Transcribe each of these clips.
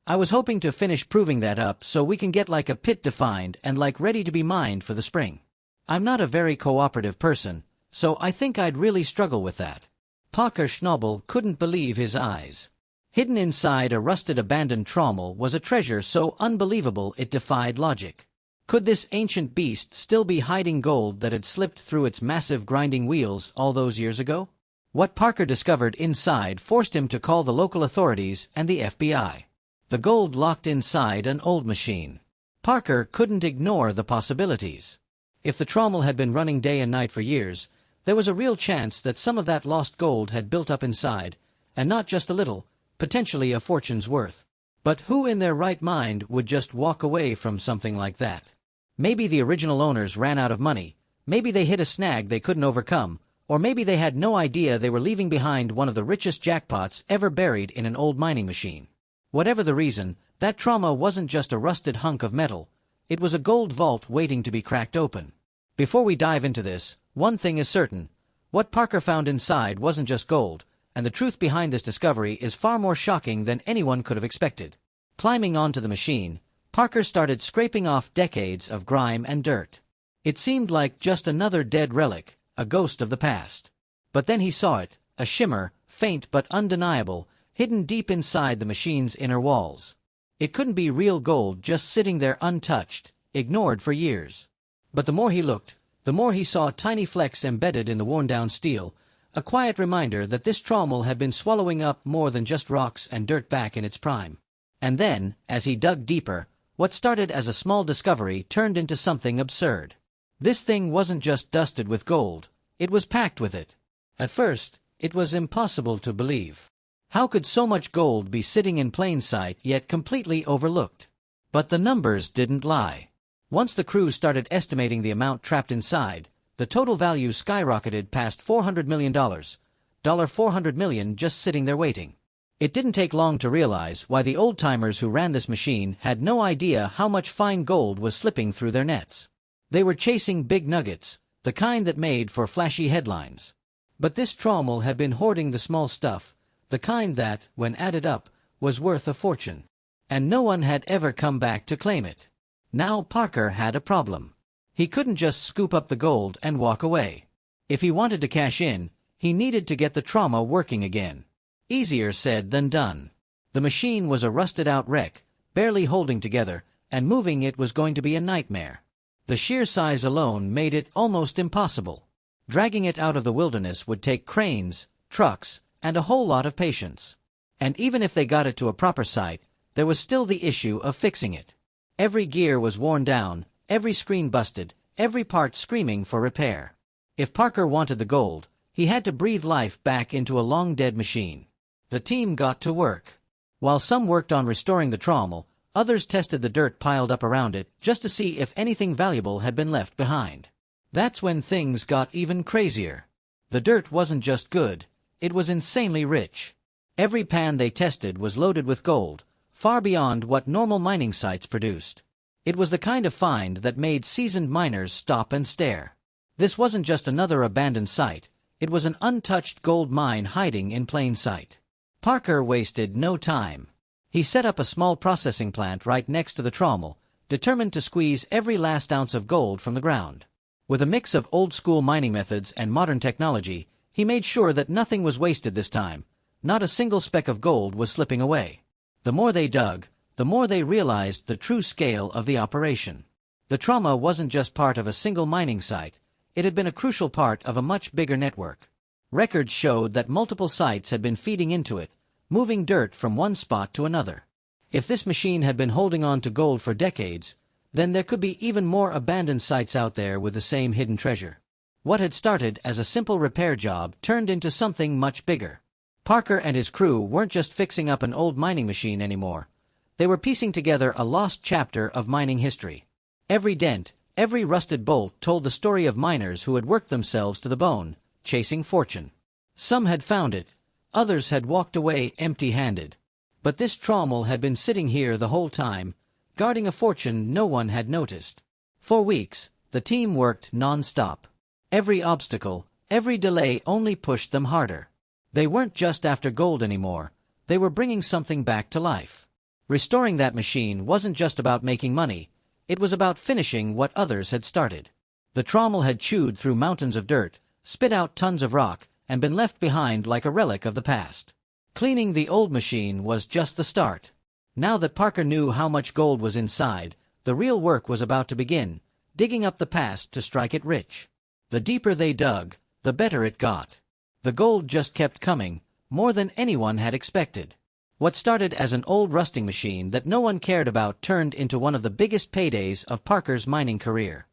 I was hoping to finish proving that up so we can get like a pit defined and like ready to be mined for the spring. I'm not a very cooperative person, so I think I'd really struggle with that." Parker Schnabel couldn't believe his eyes. Hidden inside a rusted abandoned trommel was a treasure so unbelievable it defied logic. Could this ancient beast still be hiding gold that had slipped through its massive grinding wheels all those years ago? What Parker discovered inside forced him to call the local authorities and the FBI. The gold locked inside an old machine. Parker couldn't ignore the possibilities. If the trommel had been running day and night for years, there was a real chance that some of that lost gold had built up inside, and not just a little, potentially a fortune's worth. But who in their right mind would just walk away from something like that? Maybe the original owners ran out of money, maybe they hit a snag they couldn't overcome, or maybe they had no idea they were leaving behind one of the richest jackpots ever buried in an old mining machine. Whatever the reason, that trommel wasn't just a rusted hunk of metal, it was a gold vault waiting to be cracked open. Before we dive into this, one thing is certain. What Parker found inside wasn't just gold, and the truth behind this discovery is far more shocking than anyone could have expected. Climbing onto the machine, Parker started scraping off decades of grime and dirt. It seemed like just another dead relic, a ghost of the past. But then he saw it, a shimmer, faint but undeniable, hidden deep inside the machine's inner walls. It couldn't be real gold just sitting there untouched, ignored for years. But the more he looked, the more he saw tiny flecks embedded in the worn-down steel, a quiet reminder that this trommel had been swallowing up more than just rocks and dirt back in its prime. And then, as he dug deeper, what started as a small discovery turned into something absurd. This thing wasn't just dusted with gold, it was packed with it. At first, it was impossible to believe. How could so much gold be sitting in plain sight yet completely overlooked? But the numbers didn't lie. Once the crew started estimating the amount trapped inside, the total value skyrocketed past $400 million. $400 million just sitting there waiting. It didn't take long to realize why the old-timers who ran this machine had no idea how much fine gold was slipping through their nets. They were chasing big nuggets, the kind that made for flashy headlines. But this trommel had been hoarding the small stuff, the kind that, when added up, was worth a fortune. And no one had ever come back to claim it. Now Parker had a problem. He couldn't just scoop up the gold and walk away. If he wanted to cash in, he needed to get the trommel working again. Easier said than done. The machine was a rusted-out wreck, barely holding together, and moving it was going to be a nightmare. The sheer size alone made it almost impossible. Dragging it out of the wilderness would take cranes, trucks, and a whole lot of patience. And even if they got it to a proper site, there was still the issue of fixing it. Every gear was worn down, every screen busted, every part screaming for repair. If Parker wanted the gold, he had to breathe life back into a long-dead machine. The team got to work. While some worked on restoring the trommel, others tested the dirt piled up around it just to see if anything valuable had been left behind. That's when things got even crazier. The dirt wasn't just good, it was insanely rich. Every pan they tested was loaded with gold, far beyond what normal mining sites produced. It was the kind of find that made seasoned miners stop and stare. This wasn't just another abandoned site, it was an untouched gold mine hiding in plain sight. Parker wasted no time. He set up a small processing plant right next to the trommel, determined to squeeze every last ounce of gold from the ground. With a mix of old-school mining methods and modern technology, he made sure that nothing was wasted this time. Not a single speck of gold was slipping away. The more they dug, the more they realized the true scale of the operation. The trommel wasn't just part of a single mining site, it had been a crucial part of a much bigger network. Records showed that multiple sites had been feeding into it, moving dirt from one spot to another. If this machine had been holding on to gold for decades, then there could be even more abandoned sites out there with the same hidden treasure. What had started as a simple repair job turned into something much bigger. Parker and his crew weren't just fixing up an old mining machine anymore. They were piecing together a lost chapter of mining history. Every dent, every rusted bolt told the story of miners who had worked themselves to the bone, chasing fortune. Some had found it, others had walked away empty-handed. But this trommel had been sitting here the whole time, guarding a fortune no one had noticed. For weeks, the team worked non-stop. Every obstacle, every delay only pushed them harder. They weren't just after gold anymore, they were bringing something back to life. Restoring that machine wasn't just about making money, it was about finishing what others had started. The Trommel had chewed through mountains of dirt, spit out tons of rock, and been left behind like a relic of the past. Cleaning the old machine was just the start. Now that Parker knew how much gold was inside, the real work was about to begin, digging up the past to strike it rich. The deeper they dug, the better it got. The gold just kept coming, more than anyone had expected. What started as an old rusting machine that no one cared about turned into one of the biggest paydays of Parker's mining career.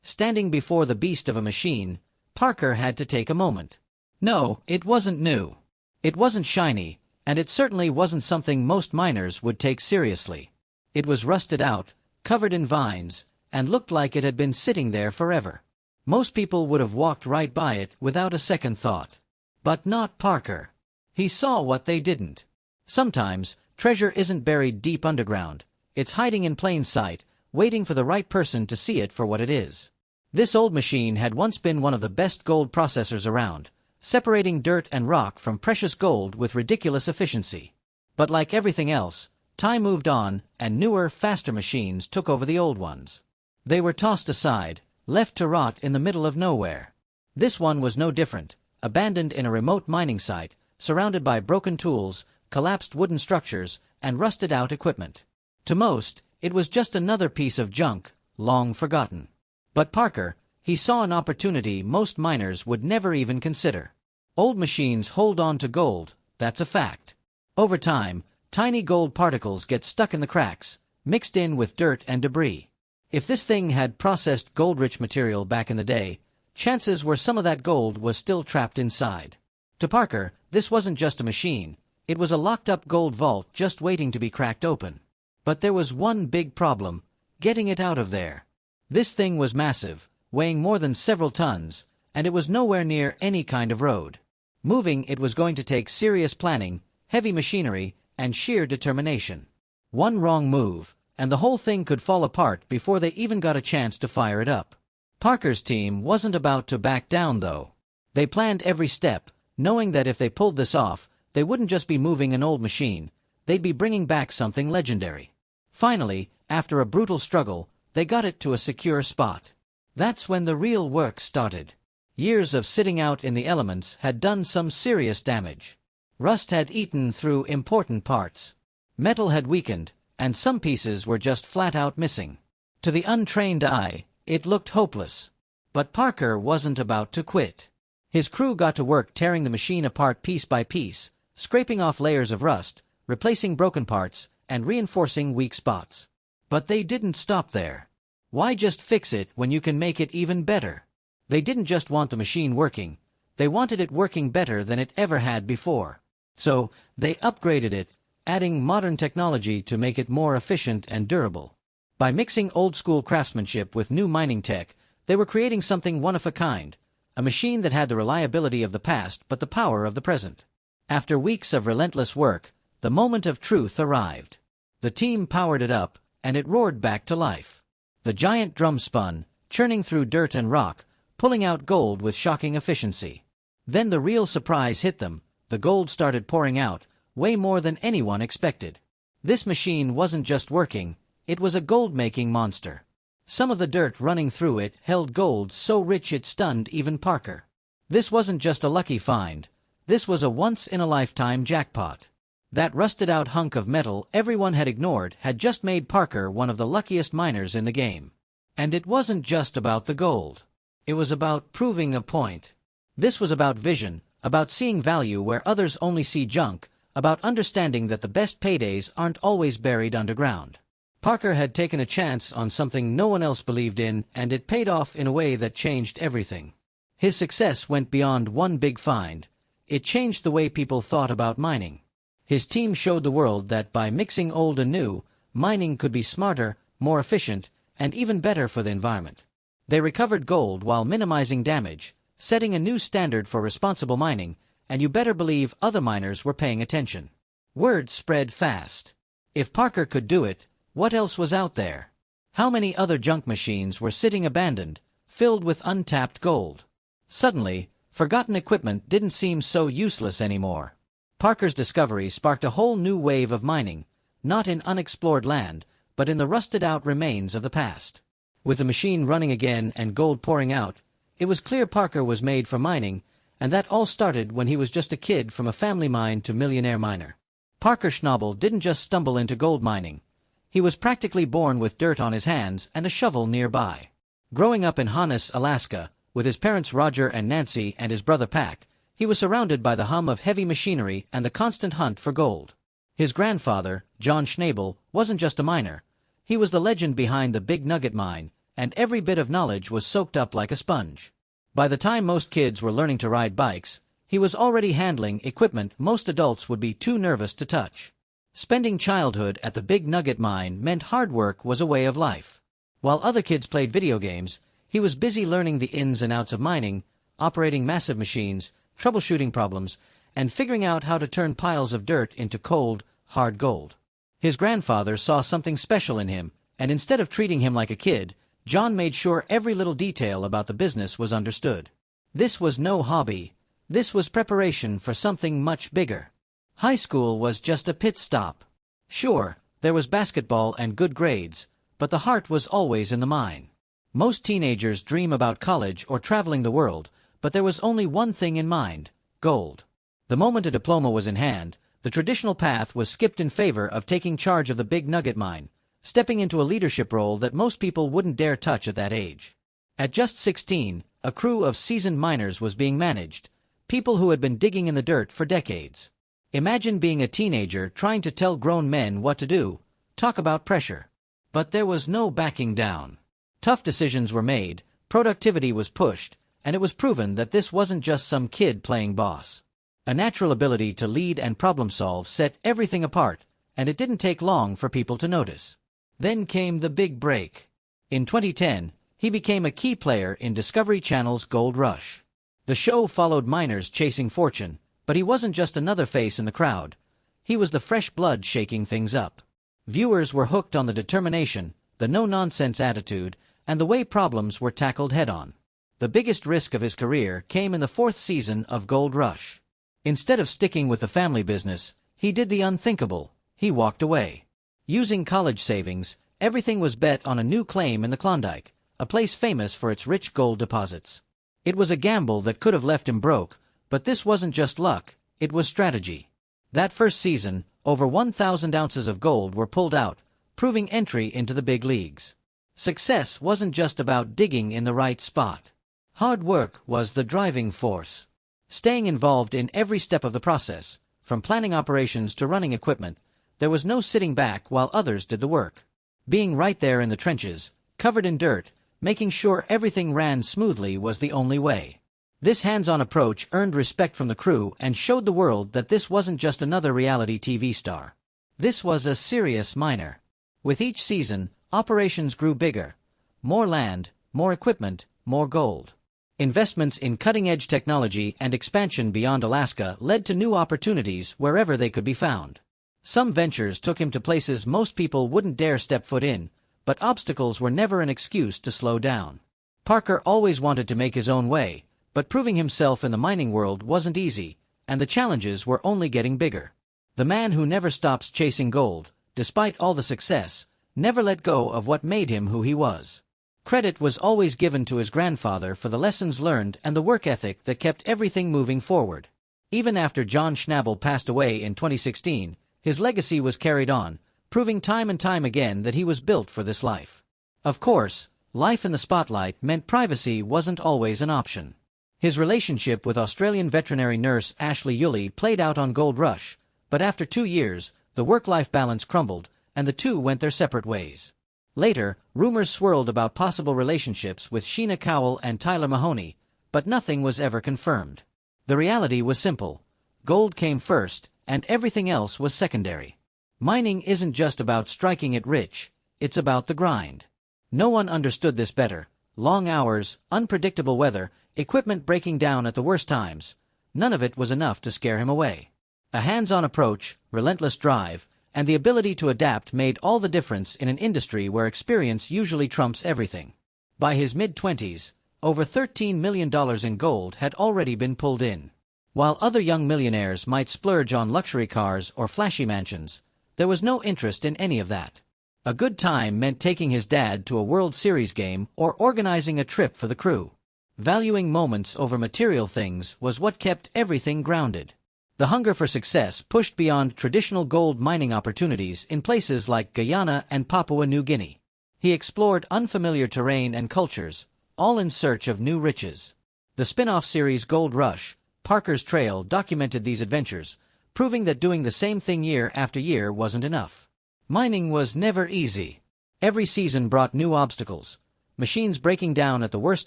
Standing before the beast of a machine, Parker had to take a moment. No, it wasn't new. It wasn't shiny, and it certainly wasn't something most miners would take seriously. It was rusted out, covered in vines, and looked like it had been sitting there forever. Most people would have walked right by it without a second thought. But not Parker. He saw what they didn't. Sometimes, treasure isn't buried deep underground. It's hiding in plain sight, waiting for the right person to see it for what it is. This old machine had once been one of the best gold processors around, separating dirt and rock from precious gold with ridiculous efficiency. But like everything else, time moved on, and newer, faster machines took over the old ones. They were tossed aside, left to rot in the middle of nowhere. This one was no different, abandoned in a remote mining site, surrounded by broken tools, collapsed wooden structures, and rusted-out equipment. To most, it was just another piece of junk, long forgotten. But Parker, he saw an opportunity most miners would never even consider. Old machines hold on to gold, that's a fact. Over time, tiny gold particles get stuck in the cracks, mixed in with dirt and debris. If this thing had processed gold-rich material back in the day, chances were some of that gold was still trapped inside. To Parker, this wasn't just a machine, it was a locked-up gold vault just waiting to be cracked open. But there was one big problem: getting it out of there. This thing was massive, weighing more than several tons, and it was nowhere near any kind of road. Moving it was going to take serious planning, heavy machinery, and sheer determination. One wrong move, and the whole thing could fall apart before they even got a chance to fire it up. Parker's team wasn't about to back down, though. They planned every step, knowing that if they pulled this off, they wouldn't just be moving an old machine, they'd be bringing back something legendary. Finally, after a brutal struggle, they got it to a secure spot. That's when the real work started. Years of sitting out in the elements had done some serious damage. Rust had eaten through important parts. Metal had weakened, and some pieces were just flat out missing. To the untrained eye, it looked hopeless. But Parker wasn't about to quit. His crew got to work tearing the machine apart piece by piece, scraping off layers of rust, replacing broken parts, and reinforcing weak spots. But they didn't stop there. Why just fix it when you can make it even better? They didn't just want the machine working, they wanted it working better than it ever had before. So, they upgraded it, adding modern technology to make it more efficient and durable. By mixing old-school craftsmanship with new mining tech, they were creating something one of a kind, a machine that had the reliability of the past but the power of the present. After weeks of relentless work, the moment of truth arrived. The team powered it up, and it roared back to life. The giant drum spun, churning through dirt and rock, pulling out gold with shocking efficiency. Then the real surprise hit them: the gold started pouring out, way more than anyone expected. This machine wasn't just working, it was a gold-making monster. Some of the dirt running through it held gold so rich it stunned even Parker. This wasn't just a lucky find, this was a once-in-a-lifetime jackpot. That rusted-out hunk of metal everyone had ignored had just made Parker one of the luckiest miners in the game. And it wasn't just about the gold. It was about proving a point. This was about vision, about seeing value where others only see junk, about understanding that the best paydays aren't always buried underground. Parker had taken a chance on something no one else believed in, and it paid off in a way that changed everything. His success went beyond one big find. It changed the way people thought about mining. His team showed the world that by mixing old and new, mining could be smarter, more efficient, and even better for the environment. They recovered gold while minimizing damage, setting a new standard for responsible mining, and you better believe other miners were paying attention. Word spread fast. If Parker could do it, what else was out there? How many other junk machines were sitting abandoned, filled with untapped gold? Suddenly, forgotten equipment didn't seem so useless anymore. Parker's discovery sparked a whole new wave of mining, not in unexplored land, but in the rusted-out remains of the past. With the machine running again and gold pouring out, it was clear Parker was made for mining, and that all started when he was just a kid from a family mine to millionaire miner. Parker Schnabel didn't just stumble into gold mining. He was practically born with dirt on his hands and a shovel nearby. Growing up in Honus, Alaska, with his parents Roger and Nancy and his brother Pac, he was surrounded by the hum of heavy machinery and the constant hunt for gold. His grandfather, John Schnabel, wasn't just a miner. He was the legend behind the Big Nugget Mine, and every bit of knowledge was soaked up like a sponge. By the time most kids were learning to ride bikes, he was already handling equipment most adults would be too nervous to touch. Spending childhood at the Big Nugget Mine meant hard work was a way of life. While other kids played video games, he was busy learning the ins and outs of mining, operating massive machines, troubleshooting problems, and figuring out how to turn piles of dirt into cold, hard gold. His grandfather saw something special in him, and instead of treating him like a kid, John made sure every little detail about the business was understood. This was no hobby. This was preparation for something much bigger. High school was just a pit stop. Sure, there was basketball and good grades, but the heart was always in the mine. Most teenagers dream about college or traveling the world, but there was only one thing in mind: gold. The moment a diploma was in hand, the traditional path was skipped in favor of taking charge of the Big Nugget Mine, stepping into a leadership role that most people wouldn't dare touch at that age. At just 16, a crew of seasoned miners was being managed, people who had been digging in the dirt for decades. Imagine being a teenager trying to tell grown men what to do. Talk about pressure. But there was no backing down. Tough decisions were made, productivity was pushed, and it was proven that this wasn't just some kid playing boss. A natural ability to lead and problem-solve set everything apart, and it didn't take long for people to notice. Then came the big break. In 2010, he became a key player in Discovery Channel's Gold Rush. The show followed miners chasing fortune, but he wasn't just another face in the crowd. He was the fresh blood shaking things up. Viewers were hooked on the determination, the no-nonsense attitude, and the way problems were tackled head-on. The biggest risk of his career came in the 4th season of Gold Rush. Instead of sticking with the family business, he did the unthinkable. He walked away. Using college savings, everything was bet on a new claim in the Klondike, a place famous for its rich gold deposits. It was a gamble that could have left him broke, but this wasn't just luck, it was strategy. That first season, over 1,000 ounces of gold were pulled out, proving entry into the big leagues. Success wasn't just about digging in the right spot. Hard work was the driving force. Staying involved in every step of the process, from planning operations to running equipment, there was no sitting back while others did the work. Being right there in the trenches, covered in dirt, making sure everything ran smoothly was the only way. This hands-on approach earned respect from the crew and showed the world that this wasn't just another reality TV star. This was a serious miner. With each season, operations grew bigger. More land, more equipment, more gold. Investments in cutting-edge technology and expansion beyond Alaska led to new opportunities wherever they could be found. Some ventures took him to places most people wouldn't dare step foot in, but obstacles were never an excuse to slow down. Parker always wanted to make his own way, but proving himself in the mining world wasn't easy, and the challenges were only getting bigger. The man who never stops chasing gold, despite all the success, never let go of what made him who he was. Credit was always given to his grandfather for the lessons learned and the work ethic that kept everything moving forward. Even after John Schnabel passed away in 2016, his legacy was carried on, proving time and time again that he was built for this life. Of course, life in the spotlight meant privacy wasn't always an option. His relationship with Australian veterinary nurse Ashley Yulee played out on Gold Rush, but after 2 years, the work-life balance crumbled, and the two went their separate ways. Later, rumors swirled about possible relationships with Sheena Cowell and Tyler Mahoney, but nothing was ever confirmed. The reality was simple. Gold came first, and everything else was secondary. Mining isn't just about striking it rich, it's about the grind. No one understood this better. Long hours, unpredictable weather, equipment breaking down at the worst times. None of it was enough to scare him away. A hands-on approach, relentless drive, and the ability to adapt made all the difference in an industry where experience usually trumps everything. By his mid-20s, over $13 million in gold had already been pulled in. While other young millionaires might splurge on luxury cars or flashy mansions, There was no interest in any of that. A good time meant taking his dad to a World Series game or organizing a trip for the crew. Valuing moments over material things was what kept everything grounded. The hunger for success pushed beyond traditional gold mining opportunities in places like Guyana and Papua New Guinea. He explored unfamiliar terrain and cultures, all in search of new riches. The spin-off series Gold Rush, Parker's Trail, documented these adventures, proving that doing the same thing year after year wasn't enough. Mining was never easy. Every season brought new obstacles, machines breaking down at the worst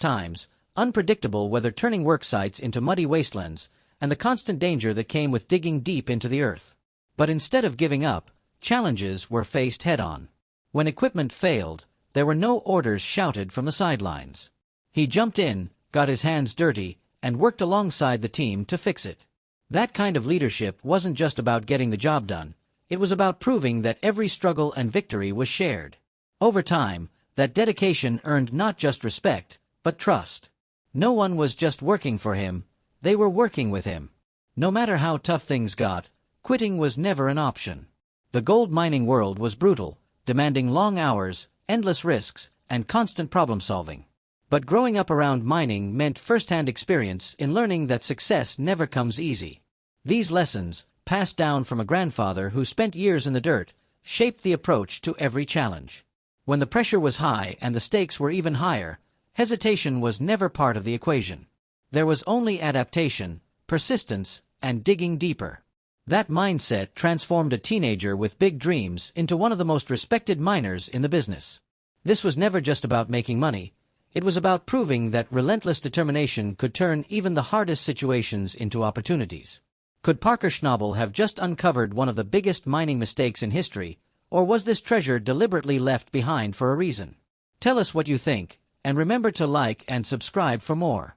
times, unpredictable weather turning work sites into muddy wastelands, and the constant danger that came with digging deep into the earth. But instead of giving up, challenges were faced head-on. When equipment failed, there were no orders shouted from the sidelines. He jumped in, got his hands dirty, and worked alongside the team to fix it. That kind of leadership wasn't just about getting the job done, it was about proving that every struggle and victory was shared. Over time, that dedication earned not just respect, but trust. No one was just working for him, they were working with him. No matter how tough things got, quitting was never an option. The gold mining world was brutal, demanding long hours, endless risks, and constant problem-solving. But growing up around mining meant first-hand experience in learning that success never comes easy. These lessons, passed down from a grandfather who spent years in the dirt, shaped the approach to every challenge. When the pressure was high and the stakes were even higher, hesitation was never part of the equation. There was only adaptation, persistence, and digging deeper. That mindset transformed a teenager with big dreams into one of the most respected miners in the business. This was never just about making money. It was about proving that relentless determination could turn even the hardest situations into opportunities. Could Parker Schnabel have just uncovered one of the biggest mining mistakes in history, or was this treasure deliberately left behind for a reason? Tell us what you think, and remember to like and subscribe for more.